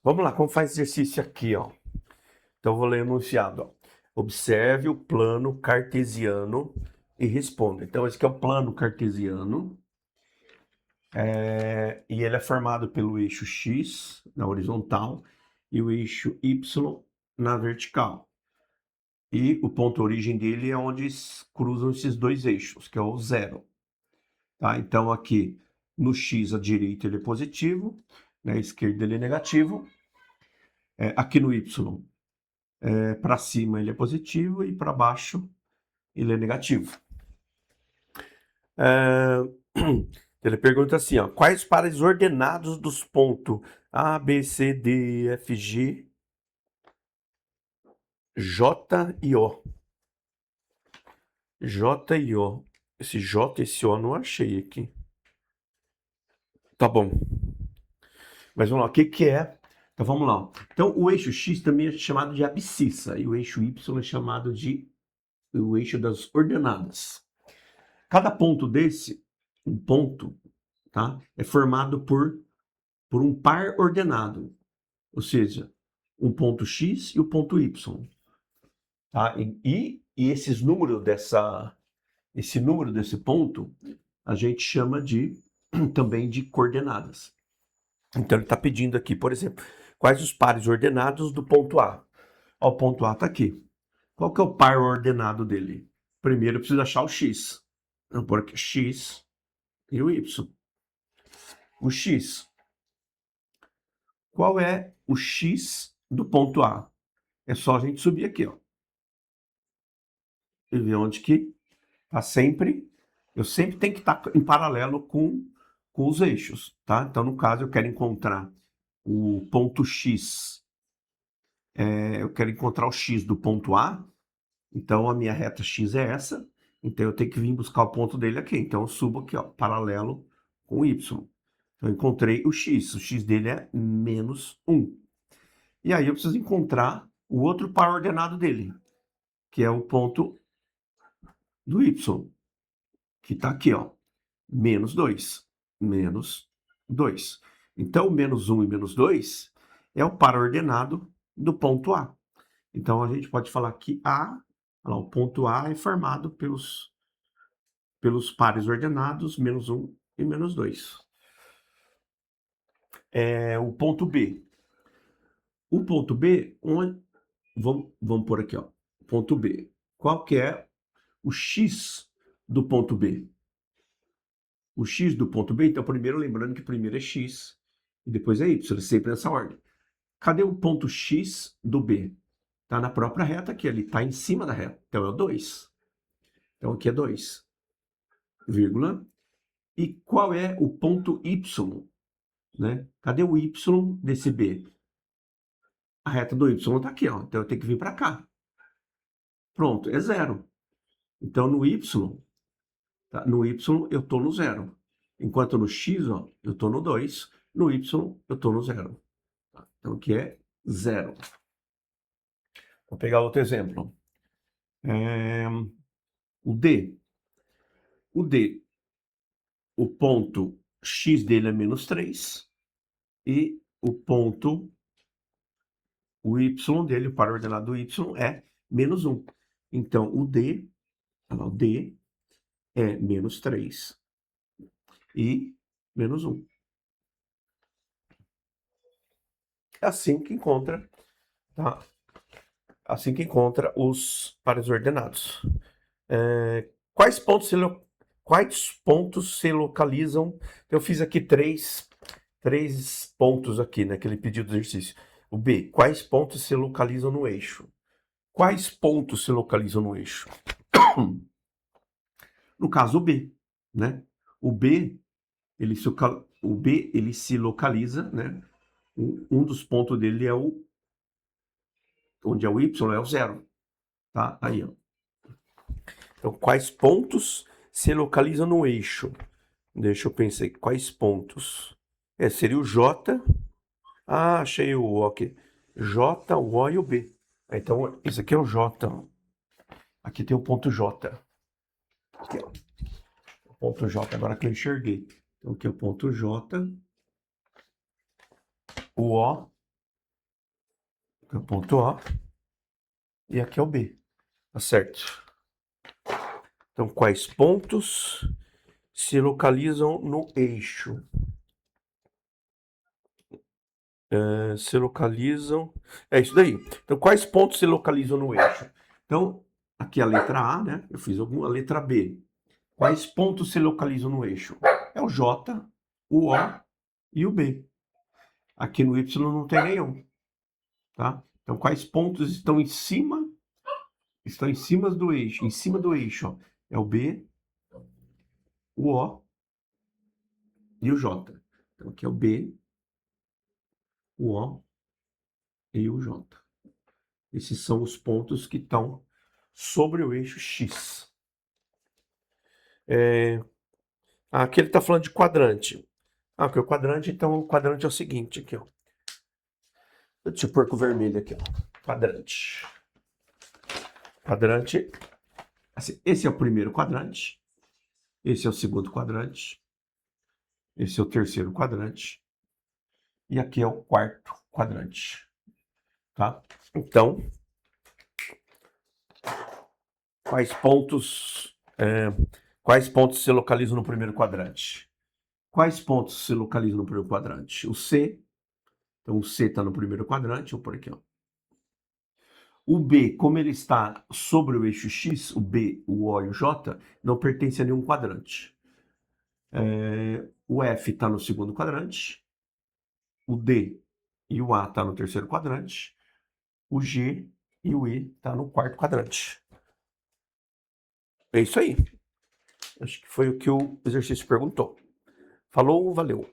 Vamos lá, como faz exercício aqui, ó. Então, eu vou ler o enunciado, ó. Observe o plano cartesiano e responda. Então, esse aqui é o plano cartesiano. E ele é formado pelo eixo X na horizontal e o eixo Y na vertical. E o ponto origem dele é onde cruzam esses dois eixos, que é o zero. Tá? Então, aqui no X à direita ele é positivo, na esquerda ele é negativo. Aqui no Y, para cima ele é positivo e para baixo ele é negativo. Ele pergunta assim, ó, quais pares ordenados dos pontos A, B, C, D, F, G, J e O? J e O. Esse J e esse O eu não achei aqui. Tá bom. Mas vamos lá, o que que é? Então vamos lá. Então o eixo X também é chamado de abscissa e o eixo Y é chamado de o eixo das ordenadas. Cada ponto desse, um ponto, tá, é formado por um par ordenado, ou seja, um ponto X e o ponto Y. Tá? E esses números esse número desse ponto a gente chama de também de coordenadas. Então ele está pedindo aqui, por exemplo, quais os pares ordenados do ponto A? Ó, o ponto A está aqui. Qual que é o par ordenado dele? Primeiro eu preciso achar o X. Então, por aqui, X e o Y. O X. Qual é o X do ponto A? É só a gente subir aqui, ó. E ver onde que tá sempre. Eu sempre tenho que estar em paralelo com os eixos, tá? Então, no caso, eu quero encontrar o ponto X. Eu quero encontrar o X do ponto A. Então, a minha reta X é essa. Então, eu tenho que vir buscar o ponto dele aqui. Então, eu subo aqui, ó, paralelo com o Y. Então, eu encontrei o X. O X dele é menos 1. E aí, eu preciso encontrar o outro par ordenado dele, que é o ponto do Y, que está aqui, ó, menos 2. Menos 2. Então, menos 1 e menos 2 é o par ordenado do ponto A. Então, a gente pode falar que o ponto A é formado pelos pares ordenados menos 1 e menos 2. O ponto B. O ponto B, vamos por aqui, ó. Ponto B. Qual que é o X do ponto B? O X do ponto B, então primeiro lembrando que primeiro é X e depois é Y, sempre nessa ordem. Cadê o ponto X do B? Está na própria reta aqui, ele está em cima da reta, então é o 2. Então aqui é 2, vírgula. E qual é o ponto Y? Né? Cadê o Y desse B? A reta do Y está aqui, ó, então eu tenho que vir para cá. Pronto, é 0. Então no Y, tá? No Y eu estou no 0. Enquanto no X, ó, eu estou no 2. No Y eu estou no 0. Então aqui é 0. Vou pegar outro exemplo. O D. O D, o ponto X dele é menos 3 e o Y dele, o par ordenado do Y é menos 1. Então o D é menos 3 e menos 1. É assim que encontra, tá? Assim que encontra os pares ordenados. Quais pontos se localizam? Eu fiz aqui três pontos aqui, né, que ele pediu do exercício. O B, quais pontos se localizam no eixo? Quais pontos se localizam no eixo? No caso, o B, né? O B, ele se localiza, né? Um dos pontos dele é onde é o Y, é o 0, tá? Aí, ó. Então, quais pontos se localizam no eixo? Deixa eu pensar aqui. Quais pontos? Seria o J. Ah, achei o O aqui. J, o O e o B. Então, esse aqui é o J. Aqui tem o ponto J. Aqui, ó. O ponto J, agora que eu enxerguei. Então, aqui é o ponto J, o O é o ponto A. E aqui é o B. Tá certo? Então, quais pontos se localizam no eixo? Se localizam... É isso daí. Então, quais pontos se localizam no eixo? Então, aqui é a letra A, né? Eu fiz alguma letra B. Quais pontos se localizam no eixo? É o J, o O e o B. Aqui no Y não tem nenhum, tá? Então, quais pontos estão em cima? Estão em cima do eixo. Em cima do eixo, ó, é o B, o O e o J. Então, aqui é o B, o O e o J. Esses são os pontos que estão sobre o eixo X. Aqui ele está falando de quadrante. Aqui é o quadrante, então o quadrante é o seguinte, aqui, ó. Deixa eu pôr com o vermelho aqui, ó. Quadrante. Quadrante. Assim, esse é o primeiro quadrante. Esse é o segundo quadrante. Esse é o terceiro quadrante. E aqui é o quarto quadrante. Tá? Então, quais pontos se localizam no primeiro quadrante? Quais pontos se localizam no primeiro quadrante? O C. Então, o C está no primeiro quadrante. Vou pôr aqui, ó. O B, como ele está sobre o eixo X, o B, o O e o J, não pertence a nenhum quadrante. O F está no segundo quadrante. O D e o A está no terceiro quadrante. O G e o E está no quarto quadrante. É isso aí. Acho que foi o que o exercício perguntou. Falou, valeu.